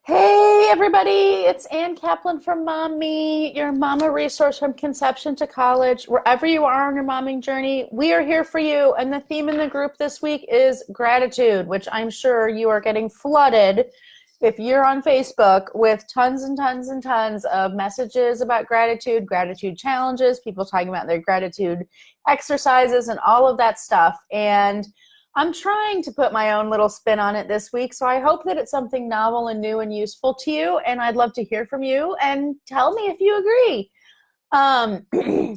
Hey everybody, it's Ann Kaplan from Mommy, your mama resource from conception to college. Wherever you are on your momming journey, we are here for you. And the theme in the group this week is gratitude, which I'm sure you are getting flooded if you're on Facebook with tons and tons and tons of messages about gratitude, gratitude challenges, people talking about their gratitude exercises and all of that stuff. And I'm trying to put my own little spin on it this week, so I hope that it's something novel and new and useful to you, and I'd love to hear from you and tell me if you agree.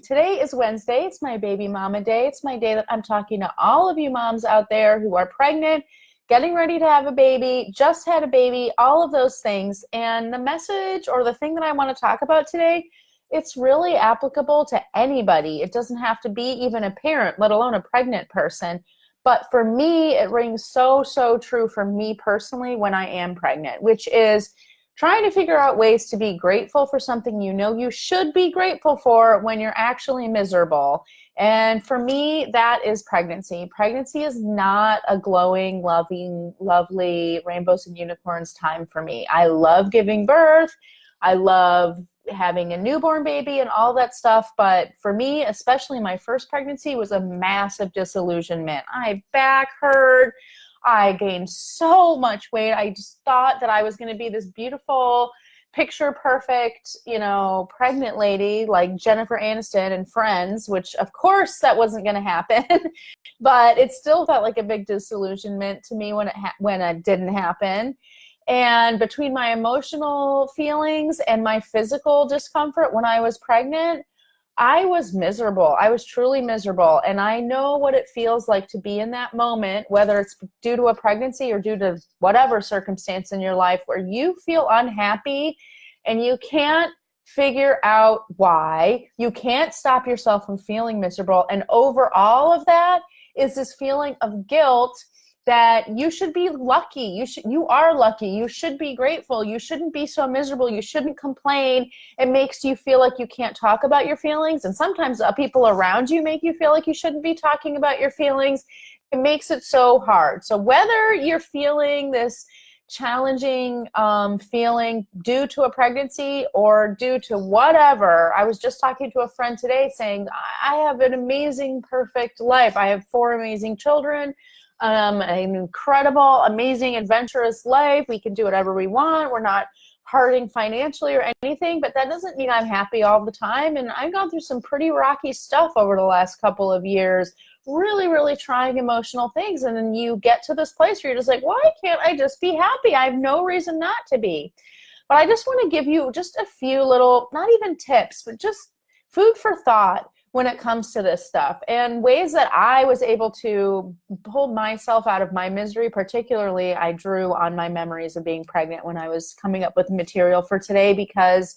Today is Wednesday. It's my baby mama day. It's my day that I'm talking to all of you moms out there who are pregnant, getting ready to have a baby, just had a baby, all of those things. And the message or the thing that I want to talk about today, it's really applicable to anybody. It doesn't have to be even a parent, let alone a pregnant person. But for me, it rings so, so true for me personally when I am pregnant, which is trying to figure out ways to be grateful for something you know you should be grateful for when you're actually miserable. And for me, that is pregnancy. Pregnancy is not a glowing, loving, lovely rainbows and unicorns time for me. I love giving birth. I love having a newborn baby and all that stuff. But for me, especially my first pregnancy, was a massive disillusionment. My back hurt. I gained so much weight. I just thought that I was going to be this beautiful, picture perfect, pregnant lady like Jennifer Aniston and Friends, which of course that wasn't going to happen. But it still felt like a big disillusionment to me when it didn't happen. And between my emotional feelings and my physical discomfort when I was pregnant, I was miserable. I was truly miserable. And I know what it feels like to be in that moment, whether it's due to a pregnancy or due to whatever circumstance in your life where you feel unhappy and you can't figure out why. You can't stop yourself from feeling miserable. And over all of that is this feeling of guilt that you should be lucky. You are lucky. You should be grateful. You shouldn't be so miserable. You shouldn't complain. It makes you feel like you can't talk about your feelings. And sometimes people around you make you feel like you shouldn't be talking about your feelings. It makes it so hard. So whether you're feeling this challenging feeling due to a pregnancy or due to whatever, I was just talking to a friend today saying, I have an amazing, perfect life. I have 4 amazing children. An incredible, amazing, adventurous life. We can do whatever we want. We're not hurting financially or anything, but that doesn't mean I'm happy all the time. And I've gone through some pretty rocky stuff over the last couple of years, really, really trying emotional things. And then you get to this place where you're just like, why can't I just be happy? I have no reason not to be. But I just want to give you just a few little, not even tips, but just food for thought when it comes to this stuff and ways that I was able to pull myself out of my misery. Particularly, I drew on my memories of being pregnant when I was coming up with material for today, because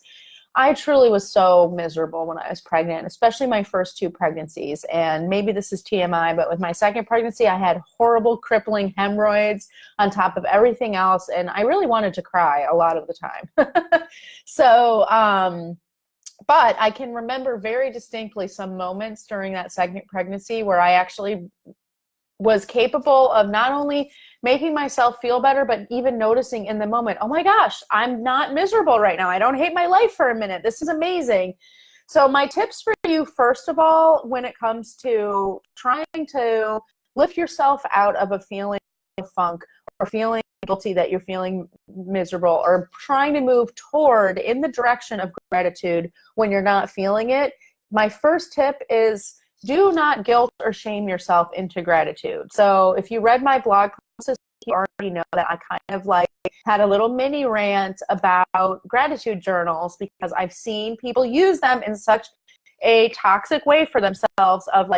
I truly was so miserable when I was pregnant, especially my first 2 pregnancies. And maybe this is TMI, but with my second pregnancy, I had horrible, crippling hemorrhoids on top of everything else. And I really wanted to cry a lot of the time. But I can remember very distinctly some moments during that second pregnancy where I actually was capable of not only making myself feel better, but even noticing in the moment, oh my gosh, I'm not miserable right now. I don't hate my life for a minute. This is amazing. So my tips for you, first of all, when it comes to trying to lift yourself out of a feeling of funk or feeling guilty that you're feeling miserable, or trying to move toward in the direction of gratitude when you're not feeling it, my first tip is do not guilt or shame yourself into gratitude. So if you read my blog post, you already know that I kind of had a little mini rant about gratitude journals, because I've seen people use them in such a toxic way for themselves, of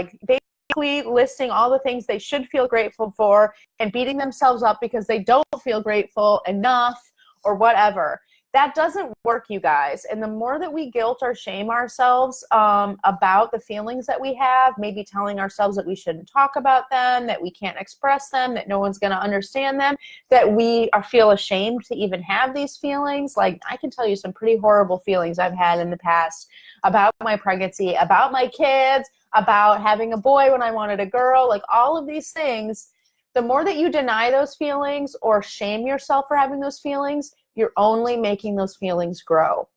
listing all the things they should feel grateful for and beating themselves up because they don't feel grateful enough or whatever. That doesn't work, you guys. And the more that we guilt or shame ourselves about the feelings that we have, maybe telling ourselves that we shouldn't talk about them, that we can't express them, that no one's going to understand them, that we feel ashamed to even have these feelings. Like, I can tell you some pretty horrible feelings I've had in the past about my pregnancy, about my kids, about having a boy when I wanted a girl, like all of these things. The more that you deny those feelings or shame yourself for having those feelings, you're only making those feelings grow.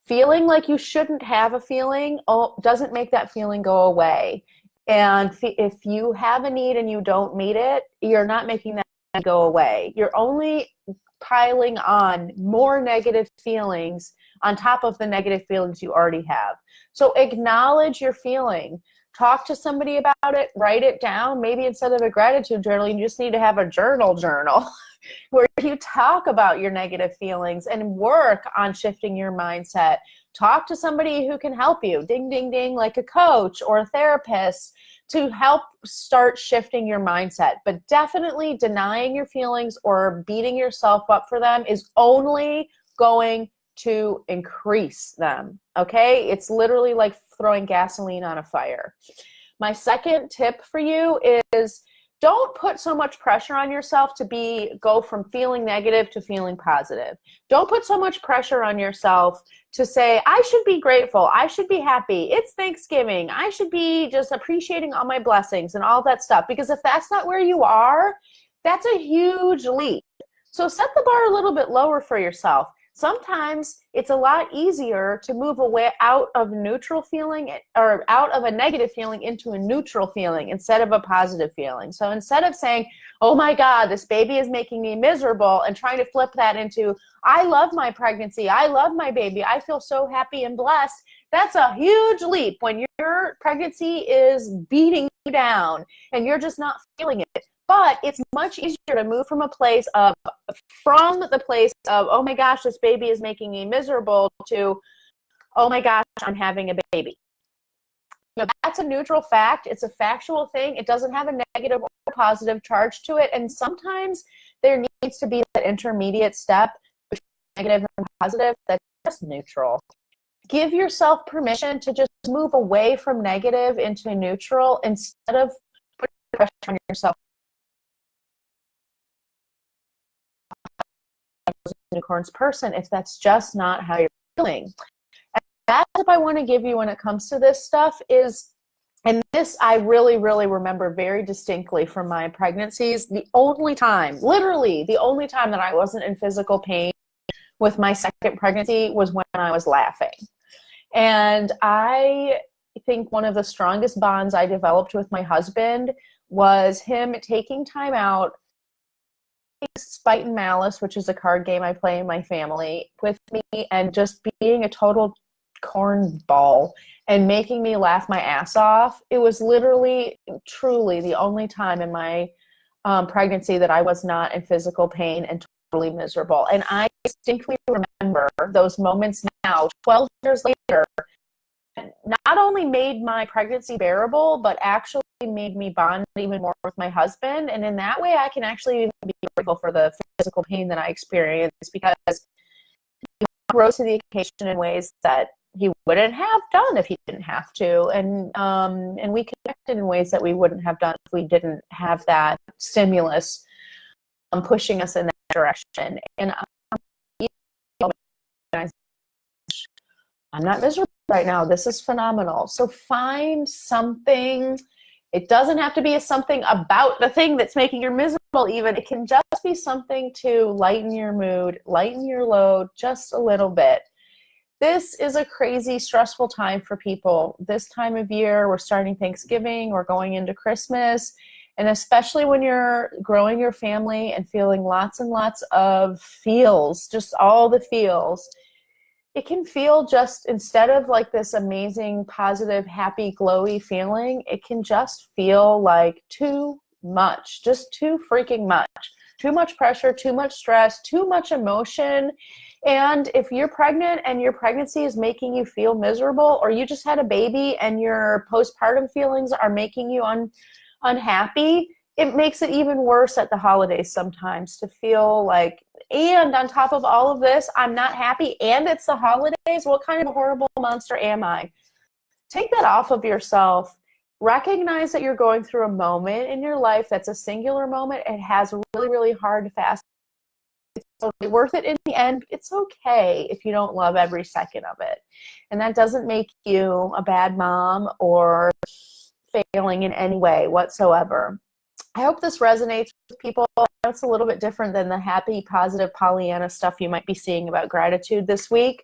Feeling like you shouldn't have a feeling doesn't make that feeling go away. And if you have a need and you don't meet it, you're not making that go away. You're only piling on more negative feelings on top of the negative feelings you already have. So acknowledge your feeling. Talk to somebody about it, write it down. Maybe instead of a gratitude journal, you just need to have a journal where you talk about your negative feelings and work on shifting your mindset. Talk to somebody who can help you, ding, ding, ding, like a coach or a therapist, to help start shifting your mindset. But definitely denying your feelings or beating yourself up for them is only going to increase them, okay? It's literally like throwing gasoline on a fire. My second tip for you is don't put so much pressure on yourself to go from feeling negative to feeling positive. Don't put so much pressure on yourself to say, I should be grateful, I should be happy, it's Thanksgiving, I should be just appreciating all my blessings and all that stuff. Because if that's not where you are, that's a huge leap. So set the bar a little bit lower for yourself. Sometimes it's a lot easier to move away out of neutral feeling or out of a negative feeling into a neutral feeling instead of a positive feeling. So instead of saying, oh my God, this baby is making me miserable, and trying to flip that into, I love my pregnancy, I love my baby, I feel so happy and blessed. That's a huge leap when your pregnancy is beating you down and you're just not feeling it. But it's much easier to move from the place of, oh my gosh, this baby is making me miserable, to, oh my gosh, I'm having a baby. That's a neutral fact. It's a factual thing. It doesn't have a negative or positive charge to it. And sometimes there needs to be that intermediate step between negative and positive that's just neutral. Give yourself permission to just move away from negative into neutral instead of putting pressure on yourself. Unicorns person if that's just not how you're feeling. And that's what I want to give you when it comes to this stuff is, and this I really, really remember very distinctly from my pregnancies, literally the only time that I wasn't in physical pain with my second pregnancy was when I was laughing. And I think one of the strongest bonds I developed with my husband was him taking time out, Spite and Malice, which is a card game I play in my family, with me, and just being a total cornball and making me laugh my ass off. It was literally, truly the only time in my pregnancy that I was not in physical pain and totally miserable. And I distinctly remember those moments now, 12 years later, not only made my pregnancy bearable, but actually made me bond even more with my husband. And in that way, I can actually be grateful for the physical pain that I experienced, because he rose to the occasion in ways that he wouldn't have done if he didn't have to. And we connected in ways that we wouldn't have done if we didn't have that stimulus pushing us in that direction. And I'm not miserable right now. This is phenomenal. So find something. It doesn't have to be something about the thing that's making you miserable even. It can just be something to lighten your mood, lighten your load just a little bit. This is a crazy, stressful time for people. This time of year, we're starting Thanksgiving, we're going into Christmas, and especially when you're growing your family and feeling lots and lots of feels, just all the feels, it can feel just, instead of like this amazing, positive, happy, glowy feeling, it can just feel like too much, just too freaking much. Too much pressure, too much stress, too much emotion. And if you're pregnant and your pregnancy is making you feel miserable, or you just had a baby and your postpartum feelings are making you unhappy, it makes it even worse at the holidays sometimes to feel like, and on top of all of this, I'm not happy and it's the holidays. What kind of a horrible monster am I? Take that off of yourself. Recognize that you're going through a moment in your life that's a singular moment. It has really, really hard, fast. It's totally worth it in the end. It's okay if you don't love every second of it. And that doesn't make you a bad mom or failing in any way whatsoever. I hope this resonates with people. It's a little bit different than the happy, positive Pollyanna stuff you might be seeing about gratitude this week.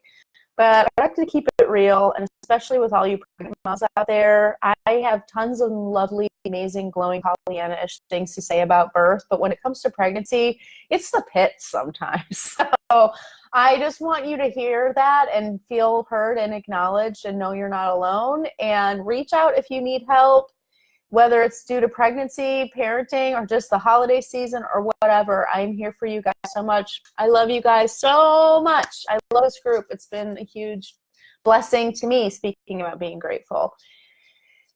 But I like to keep it real, and especially with all you pregnant moms out there, I have tons of lovely, amazing, glowing Pollyanna-ish things to say about birth. But when it comes to pregnancy, it's the pits sometimes. So I just want you to hear that and feel heard and acknowledged and know you're not alone. And reach out if you need help, whether it's due to pregnancy, parenting, or just the holiday season or whatever. I'm here for you guys so much. I love you guys so much. I love this group. It's been a huge blessing to me, speaking about being grateful.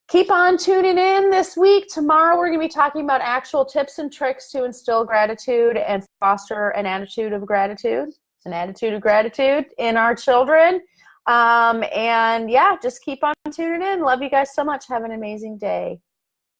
Keep on tuning in this week. Tomorrow we're going to be talking about actual tips and tricks to instill gratitude and foster an attitude of gratitude in our children. And yeah, just keep on tuning in. Love you guys so much. Have an amazing day.